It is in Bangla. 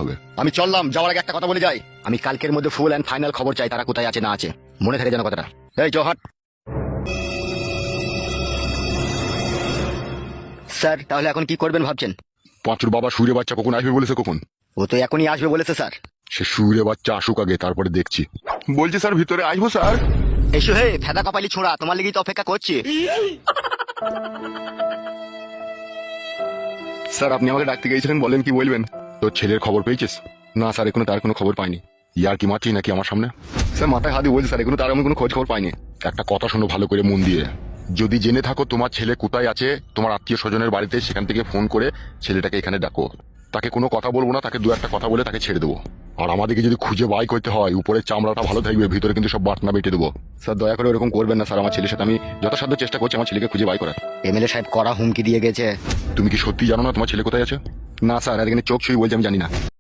হবে। আমি চললাম, যাওয়ার আগে একটা কথা বলে যাই, আমি কালকের মধ্যে ফুল অ্যান্ড ফাইনাল খবর চাই, তারা কোথায় আছে না আছে, মনে থাকে যেন কথাটা। এই জহাট স্যার, তাহলে এখন কি করবেন ভাবছেন? পাঁচুর বাবা সুরে বাচ্চা কখন আসবে বলেছে? কখন? ও তো এখনই আসবে বলেছে স্যার। সে সুরে বাচ্চা আসুক আগে, তারপরে দেখছি। বলছি স্যার ভিতরে আসবো স্যার? এসো হে ফেদা কপালি ছোঁড়া, তোমার লেগেই তো অপেক্ষা করছি। স্যার আপনি আমাকে ডাকতে গিয়েছিলেন, বলেন কি বলবেন? তোর ছেলের খবর পেয়েছিস? না স্যার, এখনো তার কোনো খবর পাইনি। ইয়ার কি মারছিস নাকি আমার সামনে? স্যার মাথায় হাত দিয়ে বলছি স্যার, এখনো তার আমি কোনো খোঁজ খবর পাইনি। একটা কথা শোনো ভালো করে মন দিয়ে, যদি জেনে থাকো তোমার ছেলে কোথায় আছে, তোমার আত্মীয় স্বজনের বাড়িতে, সেখান থেকে ফোন করে ছেলেটাকে এখানে ডাকো। তাকে কোনো কথা বলবো না, তাকে দু একটা কথা বলে তাকে ছেড়ে দেবো। আর আমাদেরকে যদি খুঁজে বাই করতে হয়, উপরের চামড়াটা ভালো থাকবে, ভিতরে কিন্তু সব বাটনা বেটে দেবো। স্যার দয়া করে ওরকম করবেন না স্যার, আমার ছেলের সাথে আমি যথাসাধ্য চেষ্টা করছি আমার ছেলেকে খুঁজে বাই করার। এমএলএ সাহেব কড়া হুমকি দিয়ে গেছে। তুমি কি সত্যি জানো না তোমার ছেলে কোথায় আছে? না স্যার, এখানে চোখ ছুঁই বলছে আমি জানি না।